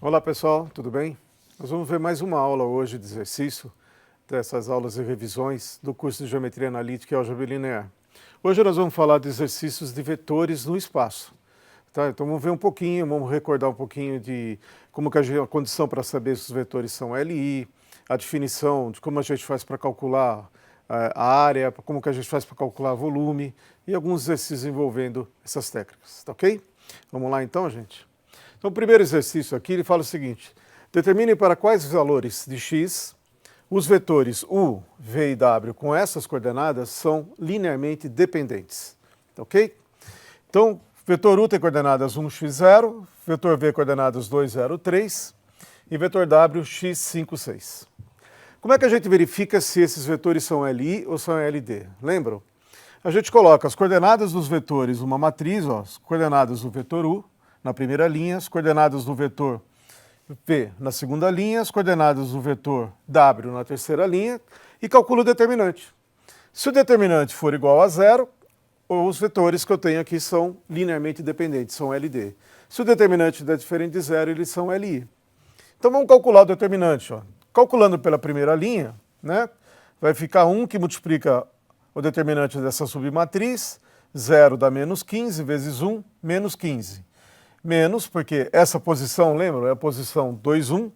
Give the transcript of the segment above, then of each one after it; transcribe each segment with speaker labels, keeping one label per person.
Speaker 1: Olá pessoal, tudo bem? Nós vamos ver mais uma aula hoje de exercício dessas aulas e revisões do curso de Geometria Analítica e Álgebra Linear. Hoje nós vamos falar de exercícios de vetores no espaço. Tá? Então vamos ver um pouquinho, vamos recordar um pouquinho de como que a condição para saber se os vetores são LI, a definição de como a gente faz para calcular a área, como que a gente faz para calcular volume e alguns exercícios envolvendo essas técnicas, tá ok? Vamos lá então, gente? Então o primeiro exercício aqui, ele fala o seguinte: determine para quais valores de x os vetores u, v e w com essas coordenadas são linearmente dependentes, tá ok? Então, vetor u tem coordenadas 1, x0, vetor v coordenadas 2, 0, 3 e vetor w, x, 5, 6. Como é que a gente verifica se esses vetores são LI ou são LD? Lembram? A gente coloca as coordenadas dos vetores numa matriz, ó, as coordenadas do vetor u na primeira linha, as coordenadas do vetor v na segunda linha, as coordenadas do vetor w na terceira linha e calcula o determinante. Se o determinante for igual a zero, os vetores que eu tenho aqui são linearmente dependentes, são LD. Se o determinante é diferente de zero, eles são LI. Então vamos calcular o determinante. Ó. Calculando pela primeira linha, né, vai ficar 1 que multiplica o determinante dessa submatriz, 0 dá menos 15, vezes 1, menos 15. Menos, porque essa posição, lembra? É a posição 2, 1,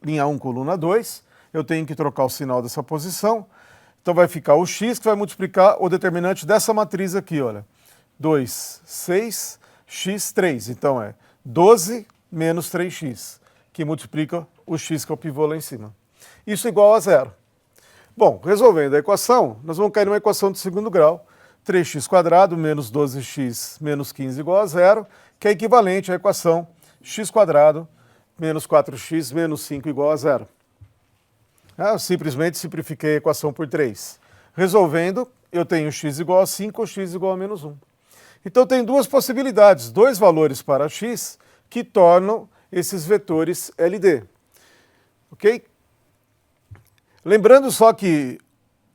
Speaker 1: linha 1, coluna 2. Eu tenho que trocar o sinal dessa posição. Então vai ficar o x que vai multiplicar o determinante dessa matriz aqui, olha. 2, 6, x, 3. Então é 12 menos 3x, que multiplica o x que é o pivô lá em cima. Isso igual a zero. Bom, resolvendo a equação, nós vamos cair numa equação de segundo grau. 3x² menos 12x menos 15 igual a zero, que é equivalente à equação x² menos 4x menos 5 igual a zero. Eu simplesmente simplifiquei a equação por 3. Resolvendo, eu tenho x igual a 5 ou x igual a menos 1. Então tem duas possibilidades, dois valores para x que tornam esses vetores LD. Ok? Lembrando só que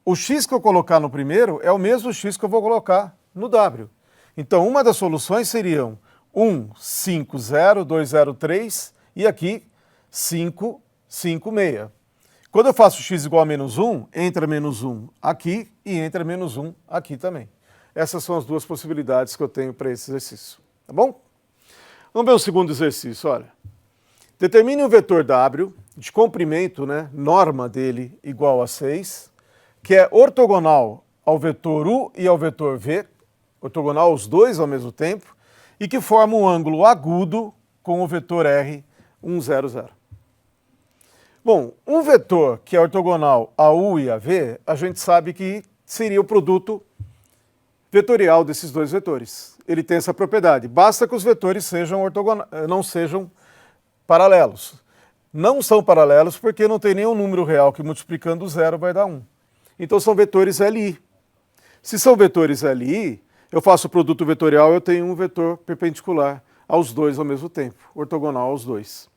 Speaker 1: o x que eu colocar no primeiro é o mesmo x que eu vou colocar no w. Então uma das soluções seriam 1, 5, 0, 2, 0, 3 e aqui 5, 5, 6. Quando eu faço x igual a menos 1, entra menos 1 aqui e entra menos 1 aqui também. Essas são as duas possibilidades que eu tenho para esse exercício. Tá bom? Vamos ver o segundo exercício, olha. Determine o vetor w de comprimento, né, norma dele igual a 6, que é ortogonal ao vetor u e ao vetor v, ortogonal aos dois ao mesmo tempo, e que forma um ângulo agudo com o vetor r, 1, 0, 0. Bom, um vetor que é ortogonal a u e a v, a gente sabe que seria o produto vetorial desses dois vetores. Ele tem essa propriedade. Basta que os vetores sejam não sejam paralelos. Não são paralelos porque não tem nenhum número real que multiplicando zero vai dar 1. Então são vetores LI. Se são vetores LI, eu faço o produto vetorial, eu tenho um vetor perpendicular aos dois ao mesmo tempo, ortogonal aos dois.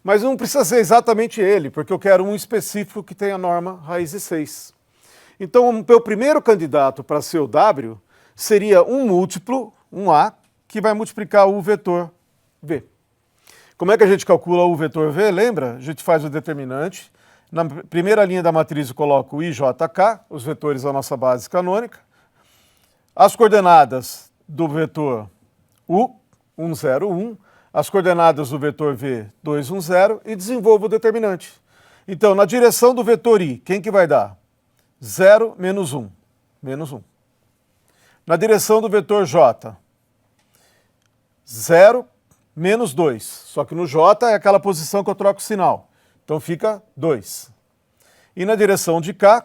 Speaker 1: Mas não precisa ser exatamente ele, porque eu quero um específico que tenha a norma raiz de 6. Então o meu primeiro candidato para ser o W seria um múltiplo, um A, que vai multiplicar o vetor V. Como é que a gente calcula o vetor V? Lembra? A gente faz o determinante. Na primeira linha da matriz eu coloco o IJK, os vetores da nossa base canônica. As coordenadas do vetor U, 1, 0, 1. As coordenadas do vetor V, 2, 1, 0. E desenvolvo o determinante. Então, na direção do vetor I, quem que vai dar? 0, menos 1. Menos 1. Na direção do vetor J, 0, menos 2. Só que no J é aquela posição que eu troco o sinal. Então fica 2. E na direção de K,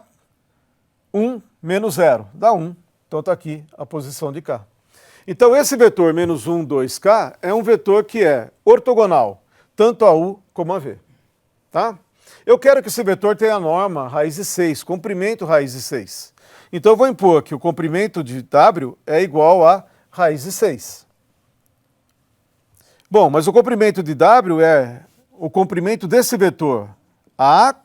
Speaker 1: 1 menos 0. Dá 1. Então está aqui a posição de K. Então esse vetor menos 1, 2K é um vetor que é ortogonal, tanto a U como a V. Tá? Eu quero que esse vetor tenha a norma raiz de 6, comprimento raiz de 6. Então eu vou impor que o comprimento de W é igual a raiz de 6. Bom, mas o comprimento de W é o comprimento desse vetor A,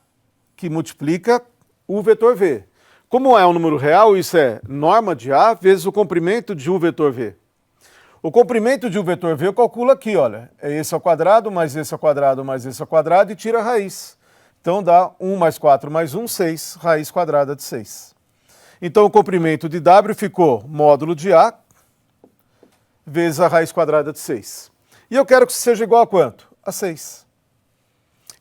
Speaker 1: que multiplica o vetor V. Como é um número real, isso é norma de A vezes o comprimento de U vetor V. O comprimento de um vetor V eu calculo aqui, olha. É esse ao quadrado, mais esse ao quadrado, mais esse ao quadrado e tira a raiz. Então dá 1 mais 4 mais 1, 6, raiz quadrada de 6. Então o comprimento de W ficou módulo de A vezes a raiz quadrada de 6. E eu quero que isso seja igual a quanto? A 6.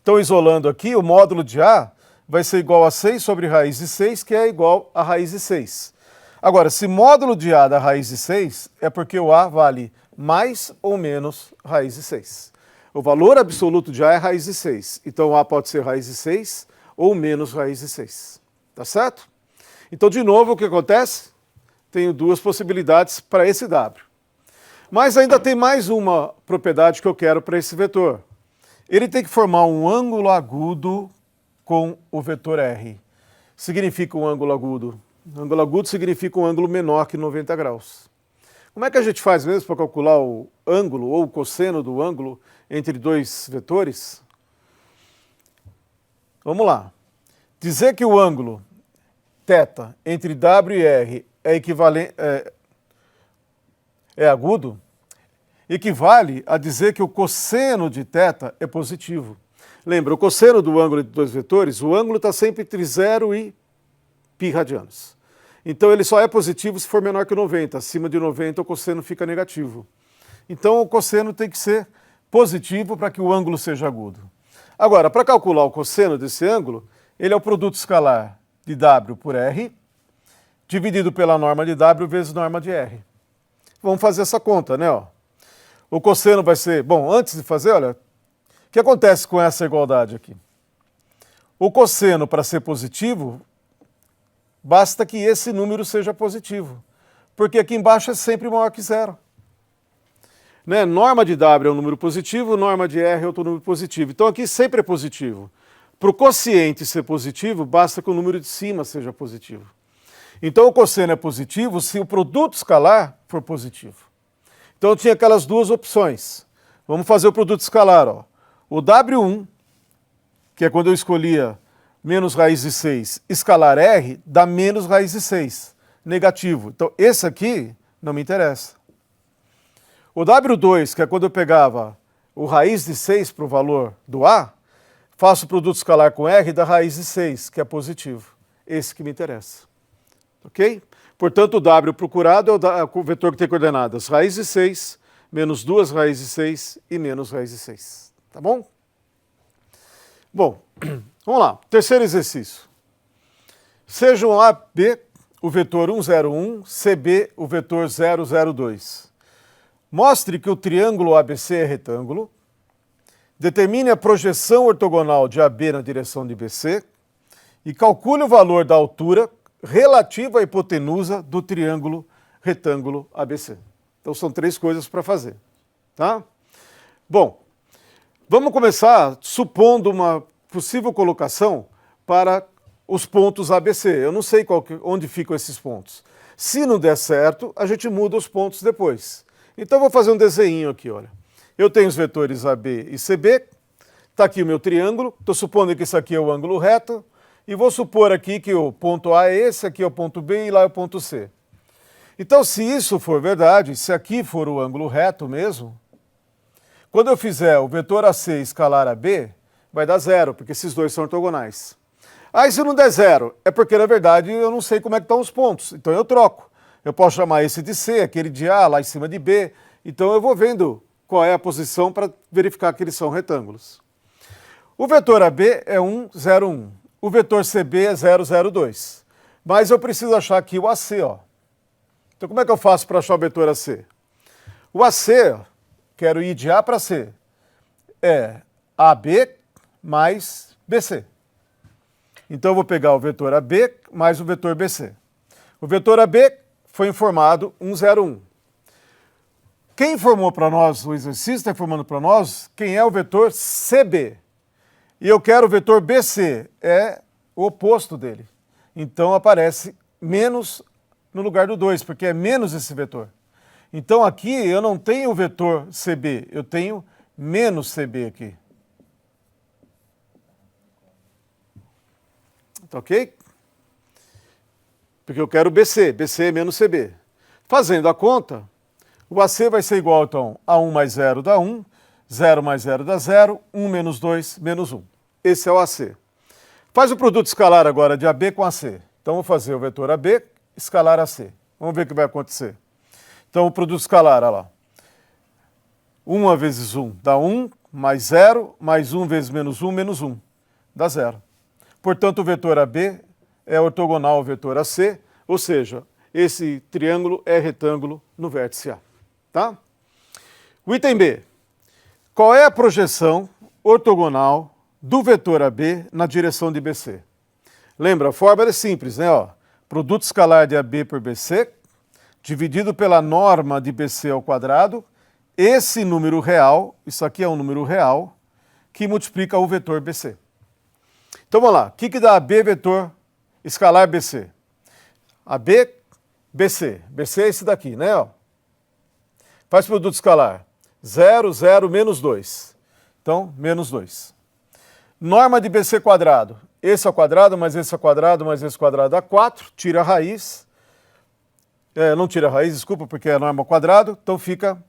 Speaker 1: Então isolando aqui, o módulo de A vai ser igual a 6 sobre raiz de 6, que é igual a raiz de 6. Agora, se módulo de A da raiz de 6, é porque o A vale mais ou menos raiz de 6. O valor absoluto de A é raiz de 6. Então, A pode ser raiz de 6 ou menos raiz de 6. Tá certo? Então, de novo, o que acontece? Tenho duas possibilidades para esse W. Mas ainda tem mais uma propriedade que eu quero para esse vetor. Ele tem que formar um ângulo agudo com o vetor R. Significa um ângulo agudo? Ângulo agudo significa um ângulo menor que 90 graus. Como é que a gente faz mesmo para calcular o ângulo ou o cosseno do ângulo entre dois vetores? Vamos lá. Dizer que o ângulo θ entre W e R é equivalente, é agudo, equivale a dizer que o cosseno de θ é positivo. Lembra, o cosseno do ângulo entre dois vetores, o ângulo está sempre entre 0 e π radianos. Então ele só é positivo se for menor que 90. Acima de 90 o cosseno fica negativo. Então o cosseno tem que ser positivo para que o ângulo seja agudo. Agora, para calcular o cosseno desse ângulo, ele é o produto escalar de W por R, dividido pela norma de W vezes norma de R. Vamos fazer essa conta, né? Ó. O cosseno vai ser... Bom, antes de fazer, olha, o que acontece com essa igualdade aqui? O cosseno, para ser positivo, basta que esse número seja positivo, porque aqui embaixo é sempre maior que zero. Né? Norma de W é um número positivo, norma de R é outro número positivo. Então aqui sempre é positivo. Para o quociente ser positivo, basta que o número de cima seja positivo. Então o cosseno é positivo se o produto escalar for positivo. Então eu tinha aquelas duas opções. Vamos fazer o produto escalar. Ó. O W1, que é quando eu escolhia menos raiz de 6, escalar R, dá menos raiz de 6, negativo. Então esse aqui não me interessa. O W2, que é quando eu pegava o raiz de 6 para o valor do A, faço o produto escalar com R da raiz de 6, que é positivo. Esse que me interessa. Ok? Portanto, o W procurado é o vetor que tem coordenadas raiz de 6, menos 2 raiz de 6 e menos raiz de 6. Tá bom? Bom, vamos lá. Terceiro exercício. Sejam AB o vetor 101, CB o vetor 002. Mostre que o triângulo ABC é retângulo. Determine a projeção ortogonal de AB na direção de BC e calcule o valor da altura relativa à hipotenusa do triângulo retângulo ABC. Então são três coisas para fazer, tá? Bom, vamos começar supondo uma possível colocação para os pontos ABC. Eu não sei onde ficam esses pontos. Se não der certo, a gente muda os pontos depois. Então eu vou fazer um desenho aqui, olha. Eu tenho os vetores AB e CB, está aqui o meu triângulo, estou supondo que isso aqui é o ângulo reto, e vou supor aqui que o ponto A é esse, aqui é o ponto B e lá é o ponto C. Então, se isso for verdade, se aqui for o ângulo reto mesmo, quando eu fizer o vetor AC escalar AB, vai dar zero, porque esses dois são ortogonais. Aí se não der zero, é porque na verdade eu não sei como é que estão os pontos, então eu troco. Eu posso chamar esse de C, aquele de A, lá em cima de B, então eu vou vendo qual é a posição para verificar que eles são retângulos. O vetor AB é 1, 0, 1. O vetor CB é 0, 0, 2. Mas eu preciso achar aqui o AC, ó. Então como é que eu faço para achar o vetor AC? O AC, quero ir de A para C, é AB mais BC. Então eu vou pegar o vetor AB mais o vetor BC. O vetor AB foi informado 1, 0, 1. Quem informou para nós, o exercício está informando para nós, quem é o vetor CB. E eu quero o vetor BC, é o oposto dele. Então aparece menos no lugar do 2, porque é menos esse vetor. Então aqui eu não tenho o vetor CB, eu tenho menos CB aqui. Tá ok? Porque eu quero BC, BC é menos CB. Fazendo a conta, O AC vai ser igual, então, a 1 mais 0 dá 1, 0 mais 0 dá 0, 1 menos 2 menos 1. Esse é o AC. Faz o produto escalar agora de AB com AC. Então, vou fazer o vetor AB, escalar AC. Vamos ver o que vai acontecer. Então, o produto escalar, olha lá. 1 vezes 1 dá 1, mais 0, mais 1 vezes menos 1, dá 0. Portanto, o vetor AB é ortogonal ao vetor AC, ou seja, esse triângulo é retângulo no vértice A. Tá? O item B. Qual é a projeção ortogonal do vetor AB na direção de BC? Lembra, a fórmula é simples, né? Ó, produto escalar de AB por BC, dividido pela norma de BC ao quadrado, esse número real, isso aqui é um número real, que multiplica o vetor BC. Então vamos lá, o que dá AB vetor escalar BC? AB, BC. BC é esse daqui, né? Ó. Faz produto escalar. 0, 0, menos 2. Então, menos 2. Norma de BC quadrado. Esse ao quadrado, mais esse ao quadrado, mais esse ao quadrado dá 4. Tira a raiz. Não tira a raiz, desculpa, porque é a norma ao quadrado. Então fica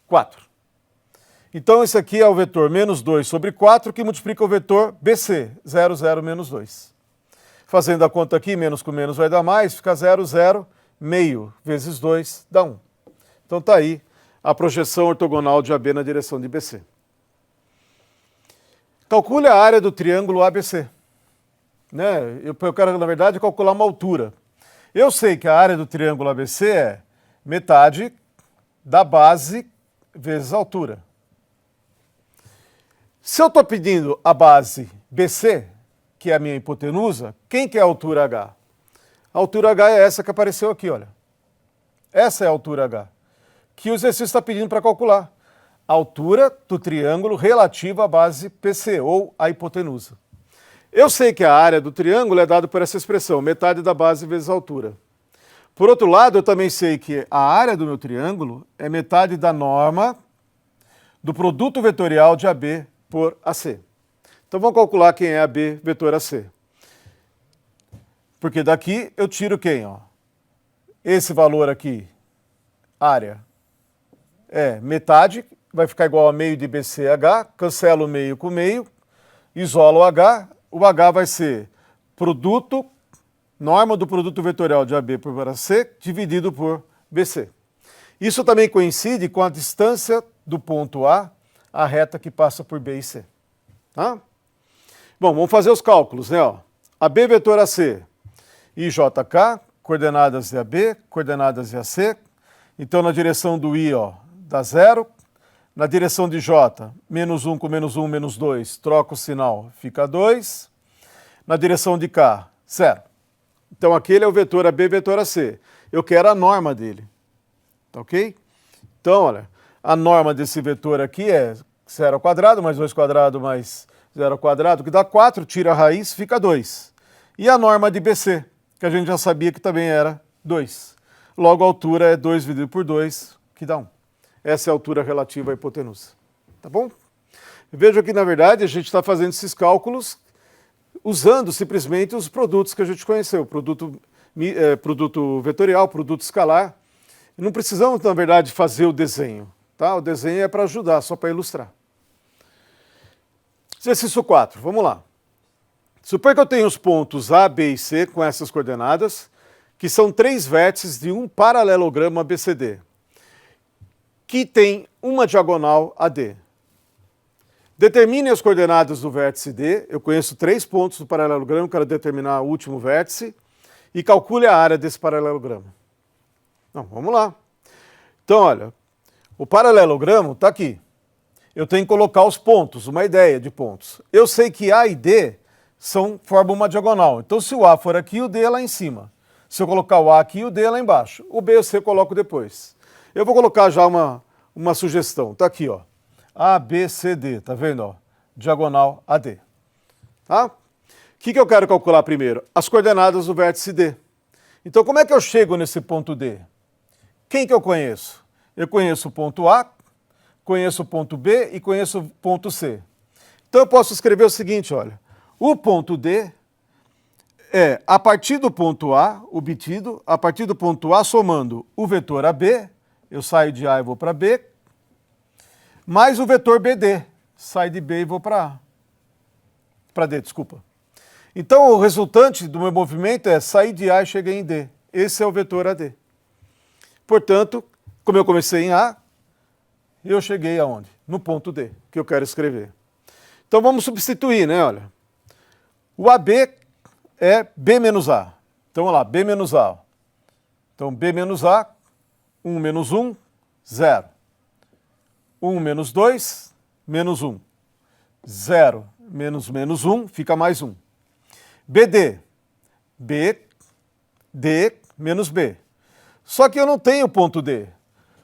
Speaker 1: 4. Então esse aqui é o vetor menos 2 sobre 4, que multiplica o vetor BC. 0, 0, menos 2. Fazendo a conta aqui, menos com menos vai dar mais. Fica 0, 0, meio vezes 2 dá 1. Então está aí a projeção ortogonal de AB na direção de BC. Calcule a área do triângulo ABC. Né? Eu quero, na verdade, calcular uma altura. Eu sei que a área do triângulo ABC é metade da base vezes a altura. Se eu estou pedindo a base BC, que é a minha hipotenusa, quem que é a altura H? A altura H é essa que apareceu aqui, olha. Essa é a altura H, que o exercício está pedindo para calcular. A altura do triângulo relativa à base PC, ou a hipotenusa. Eu sei que a área do triângulo é dada por essa expressão, metade da base vezes a altura. Por outro lado, eu também sei que a área do meu triângulo é metade da norma do produto vetorial de AB por AC. Então vamos calcular quem é AB vetor AC. Porque daqui eu tiro quem? Ó? Esse valor aqui, área, é metade, vai ficar igual a meio de BCH, cancelo o meio com meio, isolo o H vai ser produto, norma do produto vetorial de AB por AC, dividido por BC. Isso também coincide com a distância do ponto A à reta que passa por B e C. Tá? Bom, vamos fazer os cálculos, né? Ó. AB vetor AC, IJK, coordenadas de AB, coordenadas de AC. Então, na direção do I, ó, dá 0. Na direção de J, menos 1 com menos 1, menos 2, troca o sinal, fica 2. Na direção de K, 0. Então, aquele é o vetor AB, vetor AC. Eu quero a norma dele. Tá ok? Então, olha, a norma desse vetor aqui é 0 ao quadrado, mais 2 ao quadrado, mais 0 ao quadrado, que dá 4, tira a raiz, fica 2. E a norma de BC, que a gente já sabia que também era 2. Logo, a altura é 2 dividido por 2, que dá 1. Essa é a altura relativa à hipotenusa. Tá bom? Veja que, na verdade, a gente está fazendo esses cálculos usando simplesmente os produtos que a gente conheceu. Produto vetorial, produto escalar. Não precisamos, na verdade, fazer o desenho. Tá? O desenho é para ajudar, só para ilustrar. Exercício 4, vamos lá. Supõe que eu tenho os pontos A, B e C com essas coordenadas, que são 3 vértices de um paralelogramo ABCD, que tem uma diagonal AD. Determine as coordenadas do vértice D. Eu conheço 3 pontos do paralelogramo, quero determinar o último vértice, e calcule a área desse paralelogramo. Não, vamos lá. Então, olha, o paralelogramo está aqui. Eu tenho que colocar os pontos, uma ideia de pontos. Eu sei que A e D formam uma diagonal. Então, se o A for aqui, o D é lá em cima. Se eu colocar o A aqui, o D é lá embaixo. O B e o C eu coloco depois. Eu vou colocar já uma sugestão. Está aqui, ó. A, B, C, D. Tá vendo? Ó? Diagonal AD. Tá? O que eu quero calcular primeiro? As coordenadas do vértice D. Então, como é que eu chego nesse ponto D? Quem que eu conheço? Eu conheço o ponto A, conheço o ponto B e conheço o ponto C. Então, eu posso escrever o seguinte, olha. O ponto D é, a partir do ponto A, obtido, a partir do ponto A, somando o vetor AB, eu saio de A e vou para B, mais o vetor BD, sai de B e vou para A. Para D, desculpa. Então, o resultante do meu movimento é sair de A e cheguei em D. Esse é o vetor AD. Portanto, como eu comecei em A, eu cheguei aonde? No ponto D, que eu quero escrever. Então, vamos substituir, né? Olha, o AB é B menos A. Então, olha lá, B menos A. Então, B menos A, 1 menos 1, 0. 1 menos 2, menos 1. 0 menos menos 1, fica mais 1. BD, B, D menos B. Só que eu não tenho ponto D.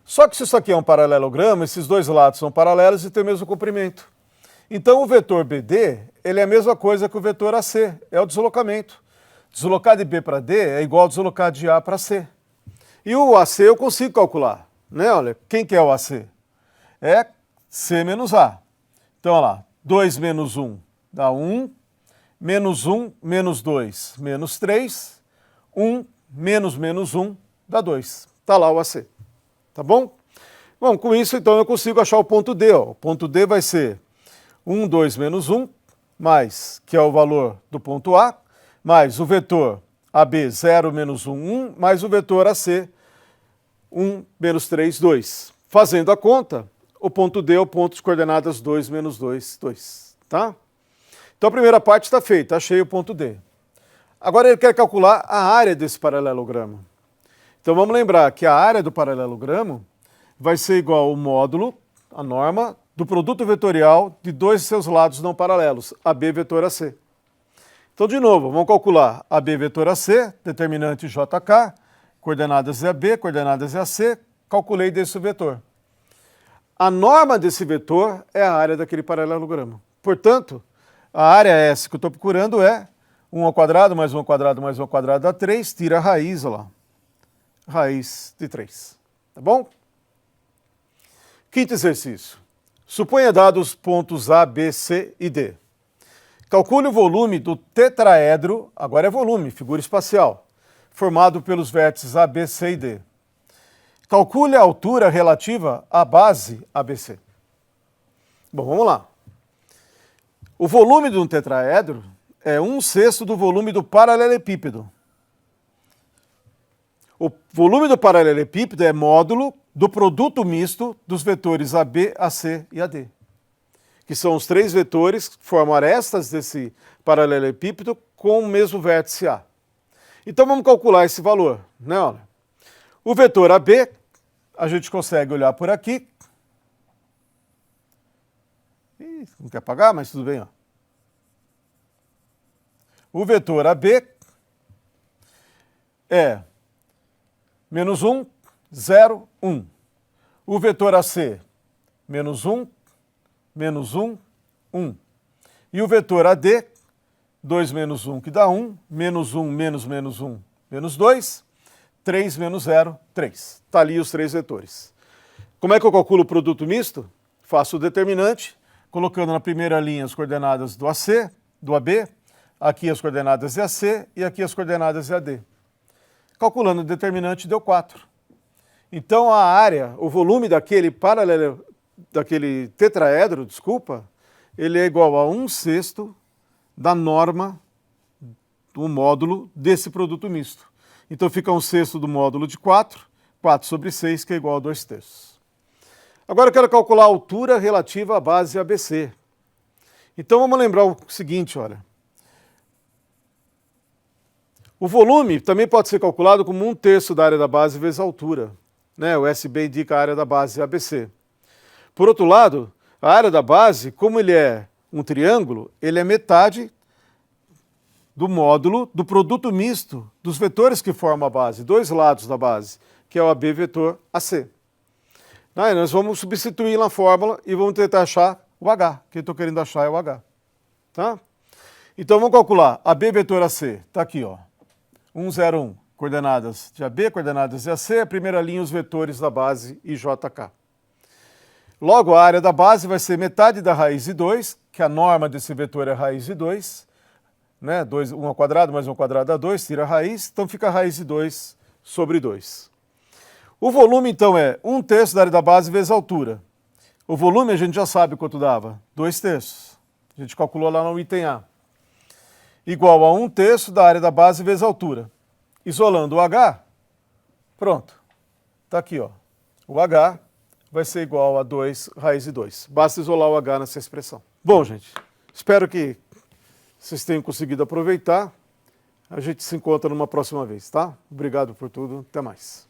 Speaker 1: Só que se isso aqui é um paralelogramo, esses dois lados são paralelos e têm o mesmo comprimento. Então o vetor BD, ele é a mesma coisa que o vetor AC, é o deslocamento. Deslocar de B para D é igual a deslocar de A para C. E o AC eu consigo calcular, né? Olha, quem que é o AC? É C menos A. Então, olha lá, 2 menos 1 dá 1, menos 1, menos 2, menos 3, 1 menos menos 1 dá 2. Está lá o AC. Tá bom? Bom, com isso, então, eu consigo achar o ponto D. Ó. O ponto D vai ser 1, 2 menos 1, mais, que é o valor do ponto A, mais o vetor AB 0 menos 1, 1, mais o vetor AC 1 menos 3, 2. Fazendo a conta, o ponto D é o ponto de coordenadas 2 menos 2, 2. Tá? Então a primeira parte está feita, achei o ponto D. Agora ele quer calcular a área desse paralelogramo. Então vamos lembrar que a área do paralelogramo vai ser igual ao módulo, a norma, do produto vetorial de dois de seus lados não paralelos, AB vetor AC. Então, de novo, vamos calcular AB vetor AC, determinante JK, coordenadas é AB, coordenadas é AC, calculei desse vetor. A norma desse vetor é a área daquele paralelogramo. Portanto, a área S que eu estou procurando é 1 ao quadrado mais 1 ao quadrado mais 1 ao quadrado dá 3, tira a raiz, olha lá. Raiz de 3. Tá bom? Quinto exercício. Suponha dados pontos A, B, C e D. Calcule o volume do tetraedro, agora é volume, figura espacial, formado pelos vértices A, B, C e D. Calcule a altura relativa à base ABC. Bom, vamos lá. O volume de um tetraedro é 1/6 do volume do paralelepípedo. O volume do paralelepípedo é módulo do produto misto dos vetores AB, AC e AD, que são os três vetores que formam arestas desse paralelepípedo com o mesmo vértice A. Então vamos calcular esse valor, né? Olha, o vetor AB, a gente consegue olhar por aqui. Ih, não quer apagar, mas tudo bem, ó. O vetor AB é menos 1, 0, 1. O vetor AC, menos 1, menos 1, 1. E o vetor AD, 2 menos 1, que dá 1, menos 1, menos menos 1, menos 2, 3 menos 0, 3. Está ali os três vetores. Como é que eu calculo o produto misto? Faço o determinante, colocando na primeira linha as coordenadas do AC, do AB, aqui as coordenadas de AC e aqui as coordenadas de AD. Calculando o determinante deu 4. Então a área, o volume daquele tetraedro, ele é igual a 1/6 da norma do módulo desse produto misto. Então fica 1/6 do módulo de 4, 4 sobre 6, que é igual a 2/3. Agora eu quero calcular a altura relativa à base ABC. Então vamos lembrar o seguinte, olha. O volume também pode ser calculado como 1/3 da área da base vezes a altura. Né? O SB indica a área da base ABC. Por outro lado, a área da base, como ele é um triângulo, ele é metade do módulo do produto misto dos vetores que formam a base, dois lados da base, que é o AB vetor AC. Aí nós vamos substituir na fórmula e vamos tentar achar o H. O que eu estou querendo achar é o H. Tá? Então vamos calcular. AB vetor AC, está aqui, ó. 1, 0, 1. Coordenadas de AB, coordenadas de AC, a primeira linha os vetores da base e JK. Logo, a área da base vai ser metade da raiz de 2, que a norma desse vetor é raiz de 2, né? 1 ao quadrado mais 1 ao quadrado dá 2, tira a raiz, então fica a raiz de 2 sobre 2. O volume, então, é 1/3 da área da base vezes a altura. O volume a gente já sabe quanto dava, 2/3. A gente calculou lá no item A. Igual a 1/3 da área da base vezes a altura. Isolando o H, pronto. Está aqui, ó. O H vai ser igual a 2 raiz de 2. Basta isolar o H nessa expressão. Bom, gente, espero que vocês tenham conseguido aproveitar. A gente se encontra numa próxima vez, tá? Obrigado por tudo. Até mais.